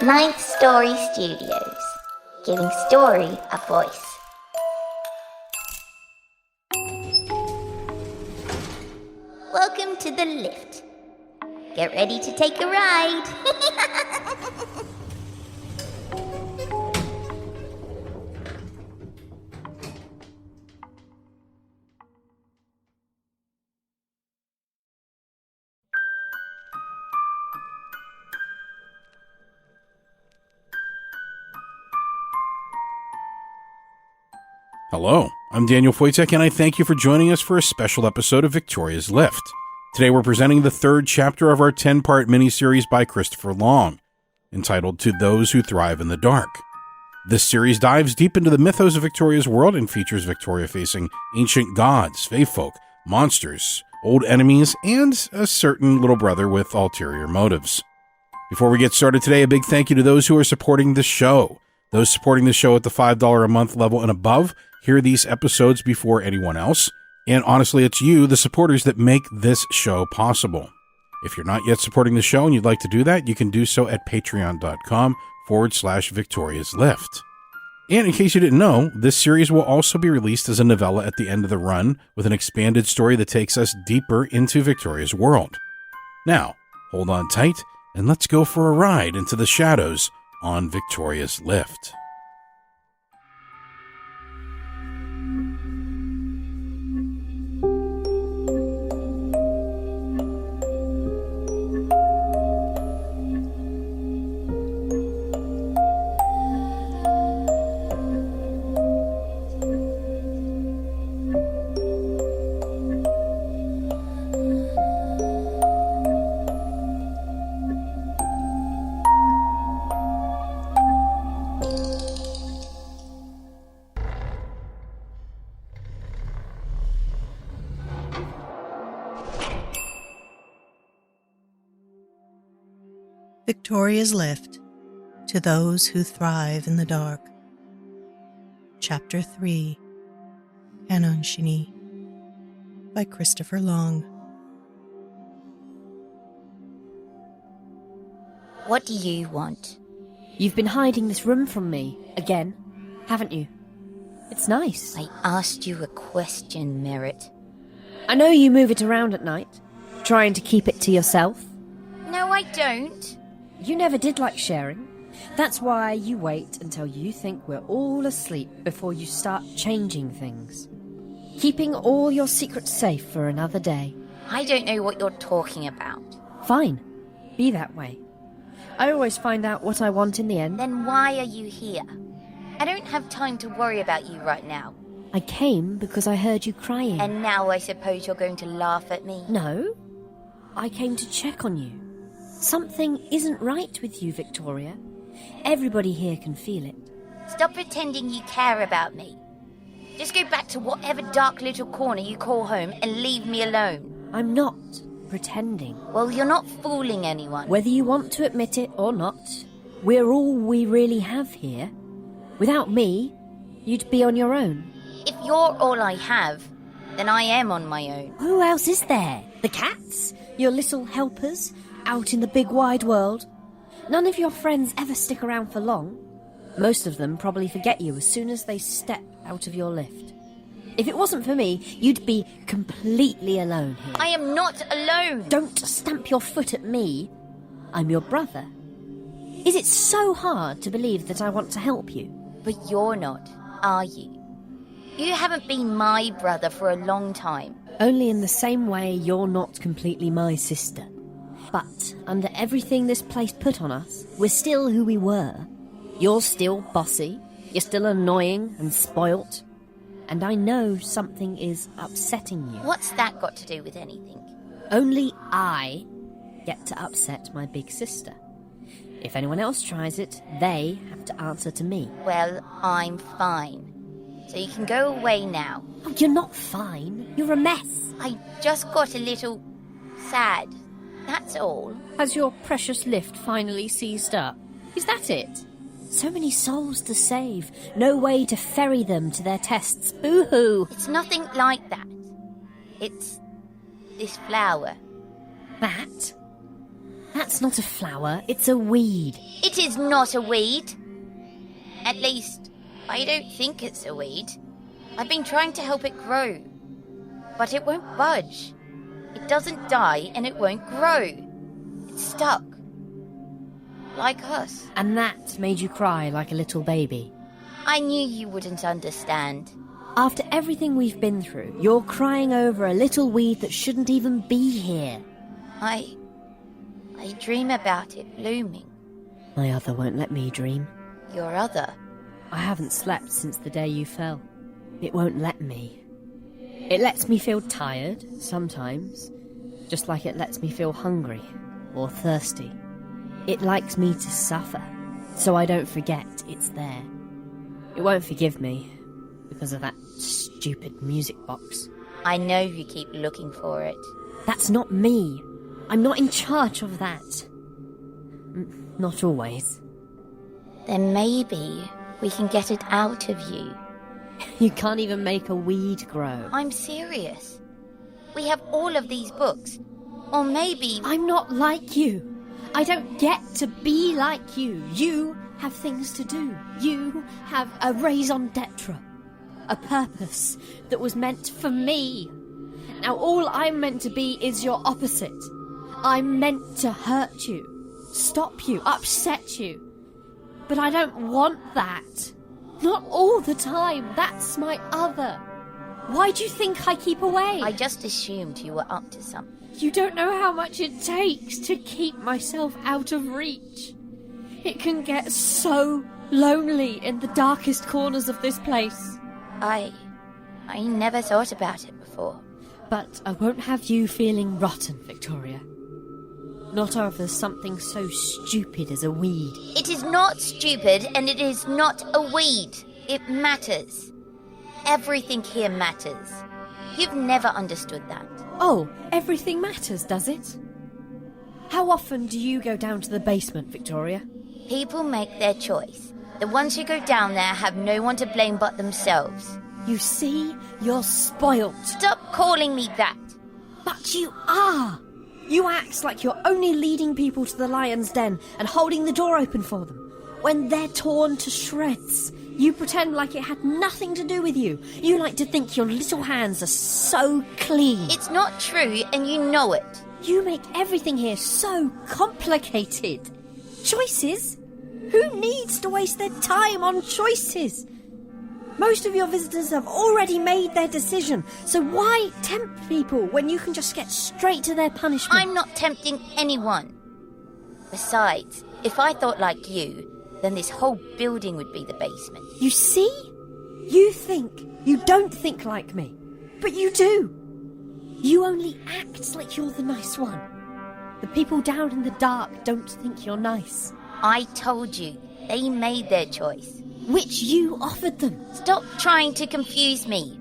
Ninth Story Studios, giving story a voice. Welcome to the lift. Get ready to take a ride. Hello, I'm Daniel Foytik, and I thank you for joining us for a special episode of Victoria's Lift. Today we're presenting the third chapter of our 10-part miniseries by Christopher Long, entitled To Those Who Thrive in the Dark. This series dives deep into the mythos of Victoria's world and features Victoria facing ancient gods, fae folk, monsters, old enemies, and a certain little brother with ulterior motives. Before we get started today, a big thank you to those who are supporting the show. Those supporting the show at the $5 a month level and above hear these episodes before anyone else. And honestly, it's you, the supporters, that make this show possible. If you're not yet supporting the show and you'd like to do that, you can do so at patreon.com/Victoria's Lift. And in case you didn't know, this series will also be released as a novella at the end of the run with an expanded story that takes us deeper into Victoria's world. Now, hold on tight and let's go for a ride into the shadows on Victoria's Lift. Victoria's Lift, To Those Who Thrive in the Dark. Chapter 3, Kanonsionni, by Christopher Long. What do you want? You've been hiding this room from me, again, haven't you? It's nice. I asked you a question, Merritt. I know you move it around at night, trying to keep it to yourself. No, I don't. You never did like sharing. That's why you wait until you think we're all asleep before you start changing things. Keeping all your secrets safe for another day. I don't know what you're talking about. Fine. Be that way. I always find out what I want in the end. Then why are you here? I don't have time to worry about you right now. I came because I heard you crying. And now I suppose you're going to laugh at me? No. I came to check on you. Something isn't right with you, Victoria. Everybody here can feel it. Stop pretending you care about me. Just go back to whatever dark little corner you call home and leave me alone. I'm not pretending. Well, you're not fooling anyone. Whether you want to admit it or not, we're all we really have here. Without me, you'd be on your own. If you're all I have, then I am on my own. Who else is there? The cats? Your little helpers? Out in the big wide world? None of your friends ever stick around for long. Most of them probably forget you as soon as they step out of your lift. If it wasn't for me, you'd be completely alone here. I am not alone. Don't stamp your foot at me. I'm your brother. Is it so hard to believe that I want to help you? But you're not, are you? You haven't been my brother for a long time. Only in the same way you're not completely my sister. But under everything this place put on us, we're still who we were. You're still bossy, you're still annoying and spoilt, and I know something is upsetting you. What's that got to do with anything? Only I get to upset my big sister. If anyone else tries it, they have to answer to me. Well, I'm fine. So you can go away now. Oh, you're not fine. You're a mess. I just got a little sad. That's all. Has your precious lift finally seized up? Is that it? So many souls to save. No way to ferry them to their tests. Boo-hoo. It's nothing like that. It's this flower. That That's not a flower, it's a weed. It is not a weed. At least, I don't think it's a weed. I've been trying to help it grow. But it won't budge. It doesn't die and it won't grow. It's stuck. Like us. And that made you cry like a little baby. I knew you wouldn't understand. After everything we've been through, you're crying over a little weed that shouldn't even be here. I dream about it blooming. My other won't let me dream. Your other? I haven't slept since the day you fell. It won't let me. It lets me feel tired, sometimes, just like it lets me feel hungry or thirsty. It likes me to suffer, so I don't forget it's there. It won't forgive me because of that stupid music box. I know you keep looking for it. That's not me. I'm not in charge of that. Not always. Then maybe we can get it out of you. You can't even make a weed grow. I'm serious. We have all of these books. Or maybe... I'm not like you. I don't get to be like you. You have things to do. You have a raison d'etre. A purpose that was meant for me. Now all I'm meant to be is your opposite. I'm meant to hurt you, stop you, upset you. But I don't want that. Not all the time. That's my other. Why do you think I keep away? I just assumed you were up to something. You don't know how much it takes to keep myself out of reach. It can get so lonely in the darkest corners of this place. I never thought about it before. But I won't have you feeling rotten, Victoria. Not over something so stupid as a weed. It is not stupid, and it is not a weed. It matters. Everything here matters. You've never understood that. Oh, everything matters, does it? How often do you go down to the basement, Victoria? People make their choice. The ones who go down there have no one to blame but themselves. You see, you're spoilt. Stop calling me that. But you are. You act like you're only leading people to the lion's den and holding the door open for them. When they're torn to shreds, you pretend like it had nothing to do with you. You like to think your little hands are so clean. It's not true, and you know it. You make everything here so complicated. Choices? Who needs to waste their time on choices? Most of your visitors have already made their decision, so why tempt people when you can just get straight to their punishment? I'm not tempting anyone. Besides, if I thought like you, then this whole building would be the basement. You see? You don't think like me, but you do. You only act like you're the nice one. The people down in the dark don't think you're nice. I told you, they made their choice. Which you offered them. Stop trying to confuse me.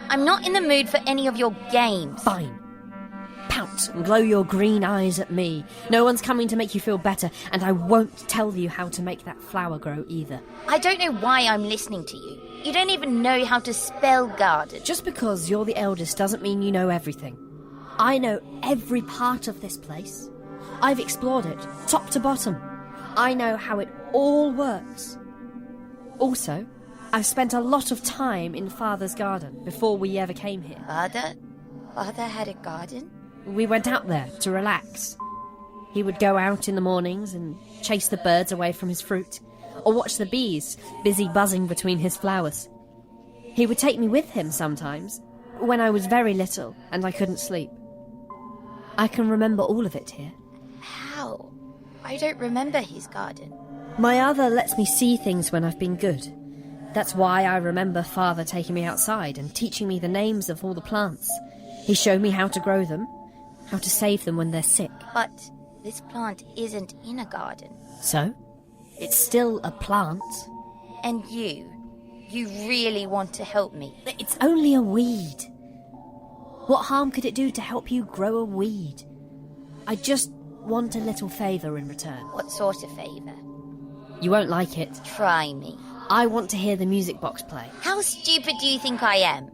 I'm not in the mood for any of your games. Fine. Pout and glow your green eyes at me. No one's coming to make you feel better, and I won't tell you how to make that flower grow either. I don't know why I'm listening to you. You don't even know how to spell garden. Just because you're the eldest doesn't mean you know everything. I know every part of this place. I've explored it, top to bottom. I know how it all works. Also, I've spent a lot of time in Father's garden before we ever came here. Father had a garden? We went out there to relax. He would go out in the mornings and chase the birds away from his fruit, or watch the bees busy buzzing between his flowers. He would take me with him sometimes, when I was very little and I couldn't sleep. I can remember all of it here. How? I don't remember his garden. My other lets me see things when I've been good. That's why I remember Father taking me outside and teaching me the names of all the plants. He showed me how to grow them, how to save them when they're sick. But this plant isn't in a garden. So? It's still a plant. And you really want to help me? It's only a weed. What harm could it do to help you grow a weed? I just want a little favour in return. What sort of favour? You won't like it. Try me. I want to hear the music box play. How stupid do you think I am?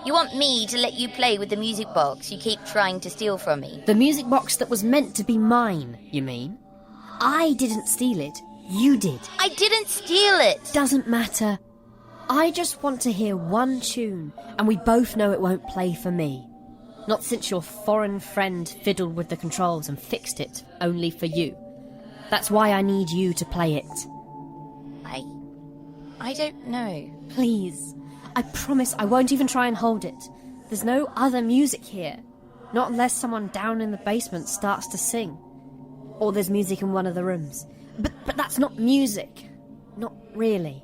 You want me to let you play with the music box you keep trying to steal from me? The music box that was meant to be mine, you mean? I didn't steal it. You did. I didn't steal it! Doesn't matter. I just want to hear one tune, and we both know it won't play for me. Not since your foreign friend fiddled with the controls and fixed it, only for you. That's why I need you to play it. I don't know. Please. I promise I won't even try and hold it. There's no other music here. Not unless someone down in the basement starts to sing. Or there's music in one of the rooms. But that's not music. Not really.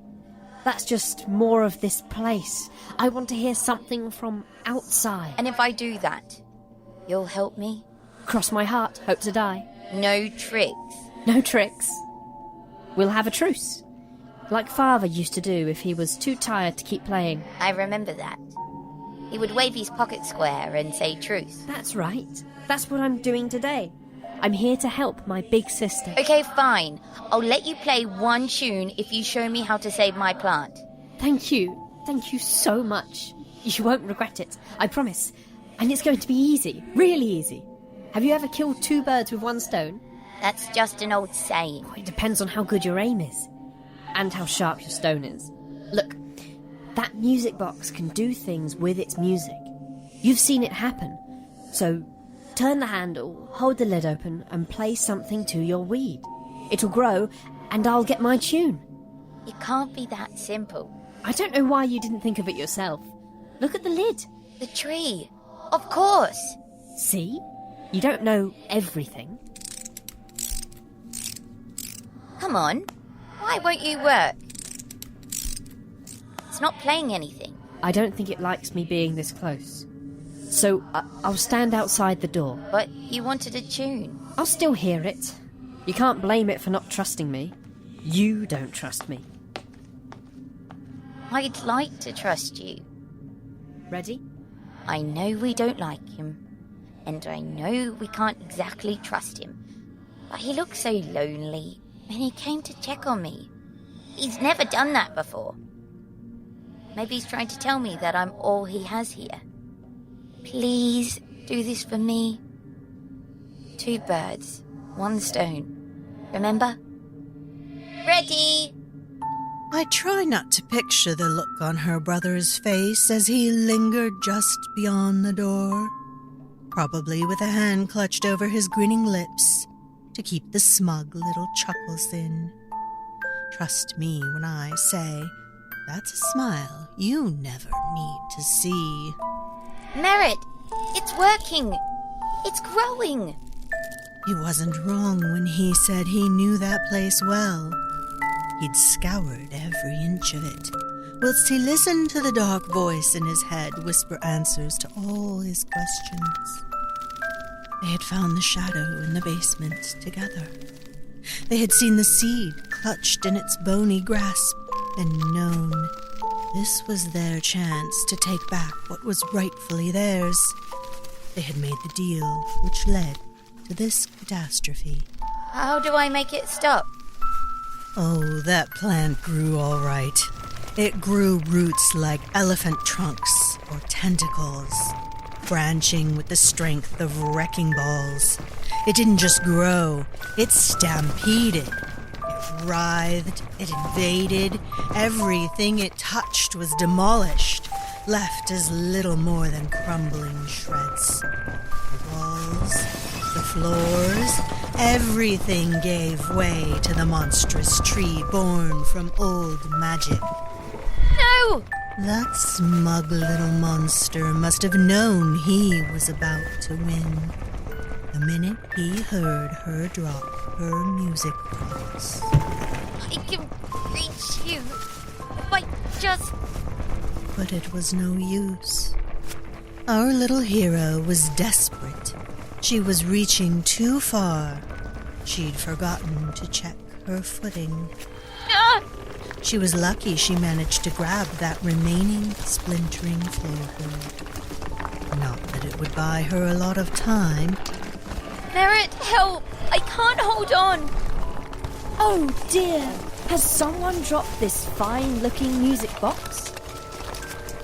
That's just more of this place. I want to hear something from outside. And if I do that, you'll help me? Cross my heart, hope to die. No tricks. No tricks. We'll have a truce. Like Father used to do if he was too tired to keep playing. I remember that. He would wave his pocket square and say truce. That's right. That's what I'm doing today. I'm here to help my big sister. Okay, fine. I'll let you play one tune if you show me how to save my plant. Thank you. Thank you so much. You won't regret it. I promise. And it's going to be easy. Really easy. Have you ever killed 2 birds with 1 stone? That's just an old saying. It depends on how good your aim is. And how sharp your stone is. Look, that music box can do things with its music. You've seen it happen. So turn the handle, hold the lid open, and play something to your weed. It'll grow, and I'll get my tune. It can't be that simple. I don't know why you didn't think of it yourself. Look at the lid. The tree. Of course. See? You don't know everything. Come on. Why won't you work? It's not playing anything. I don't think it likes me being this close. So I'll stand outside the door. But you wanted a tune. I'll still hear it. You can't blame it for not trusting me. You don't trust me. I'd like to trust you. Ready? I know we don't like him. And I know we can't exactly trust him. But he looks so lonely. And he came to check on me. He's never done that before. Maybe he's trying to tell me that I'm all he has here. Please do this for me. 2 birds, 1 stone. Remember? Ready? I try not to picture the look on her brother's face as he lingered just beyond the door, probably with a hand clutched over his grinning lips to keep the smug little chuckles in. Trust me when I say, that's a smile you never need to see. Merritt, it's working. It's growing. He wasn't wrong when he said he knew that place well. He'd scoured every inch of it, whilst he listened to the dark voice in his head whisper answers to all his questions. They had found the shadow in the basement together. They had seen the seed clutched in its bony grasp and known this was their chance to take back what was rightfully theirs. They had made the deal which led to this catastrophe. How do I make it stop? Oh, that plant grew all right. It grew roots like elephant trunks or tentacles, branching with the strength of wrecking balls. It didn't just grow, it stampeded. It writhed, it invaded. Everything it touched was demolished, left as little more than crumbling shreds. The walls, the floors, everything gave way to the monstrous tree born from old magic. No! That smug little monster must have known he was about to win the minute he heard her drop her music box. I can reach you if I just... But it was no use. Our little hero was desperate. She was reaching too far. She'd forgotten to check her footing. Ah! She was lucky she managed to grab that remaining splintering floorboard. Not that it would buy her a lot of time. Merritt, help! I can't hold on! Oh dear! Has someone dropped this fine-looking music box?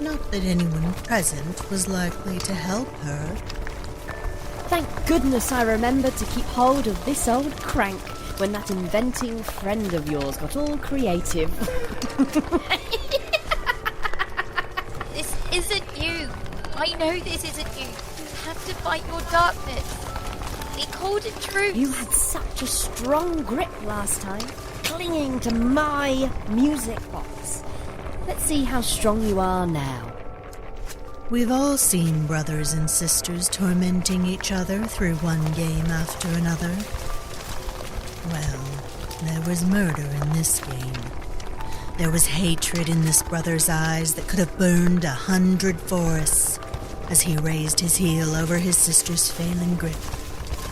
Not that anyone present was likely to help her. Thank goodness I remembered to keep hold of this old crank when that inventing friend of yours got all creative. This isn't you. I know this isn't you. You have to fight your darkness. Be cold and true. You had such a strong grip last time, clinging to my music box. Let's see how strong you are now. We've all seen brothers and sisters tormenting each other through one game after another. Well, there was murder in this game. There was hatred in this brother's eyes that could have burned 100 forests as he raised his heel over his sister's failing grip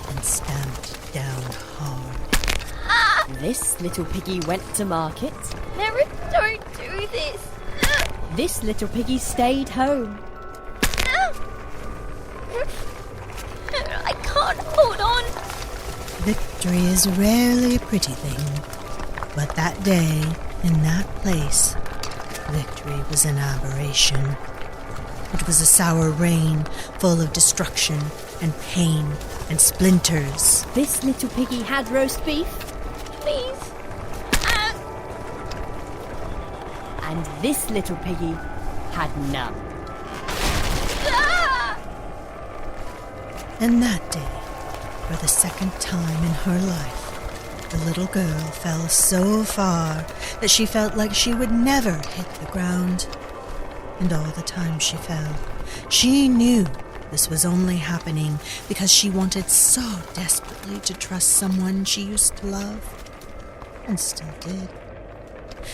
and stamped down hard. This little piggy went to market. Merritt, don't do this. This little piggy stayed home. I can't hold on. Victory is rarely a pretty thing, but that day, in that place, victory was an aberration. It was a sour rain full of destruction and pain and splinters. This little piggy had roast beef. Please. And this little piggy had none. And that day, for the second time in her life, the little girl fell so far that she felt like she would never hit the ground. And all the time she fell, she knew this was only happening because she wanted so desperately to trust someone she used to love, and still did,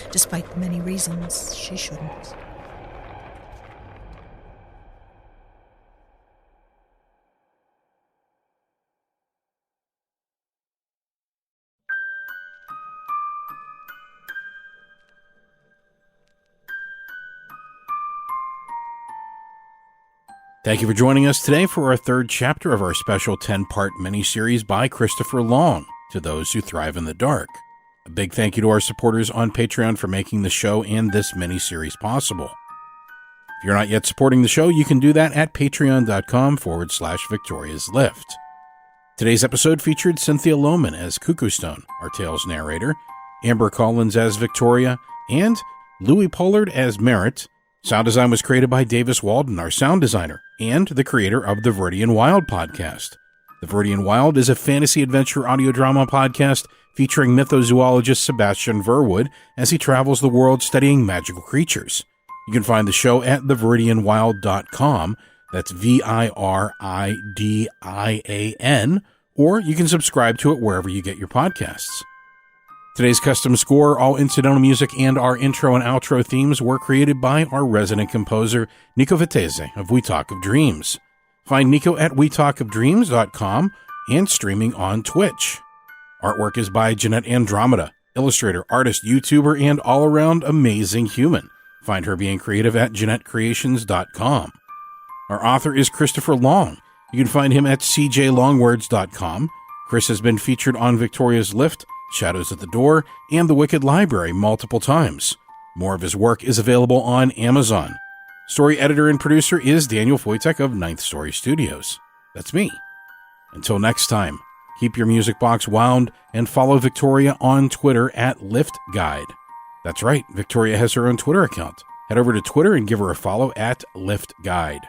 despite the many reasons she shouldn't. Thank you for joining us today for our third chapter of our special 10-part miniseries by Christopher Long, To Those Who Thrive in the Dark. A big thank you to our supporters on Patreon for making the show and this miniseries possible. If you're not yet supporting the show, you can do that at patreon.com/Victoria's Lift. Today's episode featured Cynthia Lowman as Cuckoo, our tale's narrator, Amber Collins as Victoria, and Louie Pollard as Merritt. Sound design was created by Davis Walden, our sound designer, and the creator of the Viridian Wild podcast. The Viridian Wild is a fantasy adventure audio drama podcast featuring mythozoologist Sebastian Verwood as he travels the world studying magical creatures. You can find the show at theviridianwild.com, that's VIRIDIAN, or you can subscribe to it wherever you get your podcasts. Today's custom score, all incidental music, and our intro and outro themes were created by our resident composer, Nico Vettese of We Talk of Dreams. Find Nico at wetalkofdreams.com and streaming on Twitch. Artwork is by Jeanette Andromeda, illustrator, artist, YouTuber, and all-around amazing human. Find her being creative at JeanetteCreations.com. Our author is Christopher Long. You can find him at cjlongwords.com. Chris has been featured on Victoria's Lift, Shadows at the Door, and The Wicked Library multiple times. More of his work is available on Amazon. Story editor and producer is Daniel Foytik of Ninth Story Studios. That's me. Until next time, keep your music box wound and follow Victoria on Twitter at LiftGuide. That's right, Victoria has her own Twitter account. Head over to Twitter and give her a follow at LiftGuide.